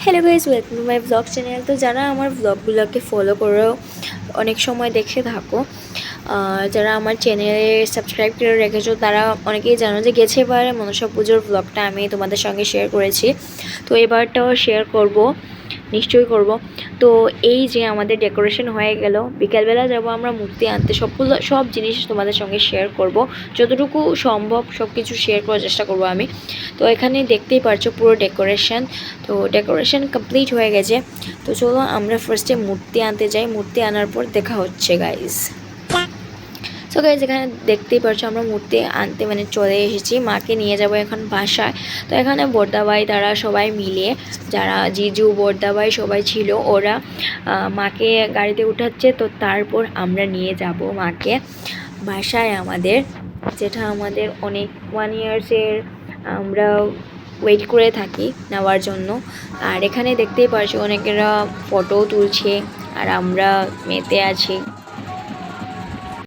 Hello guys, welcome to my blog channel. তো যারা আমার ব্লগগুলোকে ফলো করো অনেক সময় দেখে থাকো, যারা আমার চ্যানেলে সাবস্ক্রাইব করে রেখেছো তারা অনেকেই জানো যে গেছে এবারে মনসা পুজোর ব্লগটা আমি তোমাদের সঙ্গে শেয়ার করেছি। তো এবারটাও শেয়ার করব, নিশ্চয়ই করব। তো এই যে আমাদের ডেকোরেশন হয়ে গেল, বিকেলবেলা যাব আমরা মূর্তি আনতে। সব জিনিস তোমাদের সঙ্গে শেয়ার করব, যতটুকু সম্ভব সব কিছু শেয়ার করার চেষ্টা করব আমি। তো এখানে দেখতেই পারছো পুরো ডেকোরেশন। তো ডেকোরেশন কমপ্লিট হয়ে গেছে। তো চলো আমরা ফার্স্টে মূর্তি আনতে যাই, মূর্তি আনার পর দেখা হচ্ছে গাইস। সো গাইজ এখানে দেখতেই পাচ্ছ আমরা মূর্তি আনতে চলে এসেছি, মাকে নিয়ে যাব এখন বাসায়। তো এখানে বর্দাবাই তারা সবাই মিলে, যারা জিজু বর্দাবাই সবাই ছিল, ওরা মাকে গাড়িতে উঠাচ্ছে। তো তারপর আমরা নিয়ে যাব মাকে বাসায় আমাদের, যেটা আমাদের অনেক 1 ইয়ার্সের আমরা ওয়েট করে থাকি নেওয়ার জন্য। আর এখানে দেখতেই পাচ্ছ অনেকেরা ফটো তুলছে আর আমরা মেতে আছি।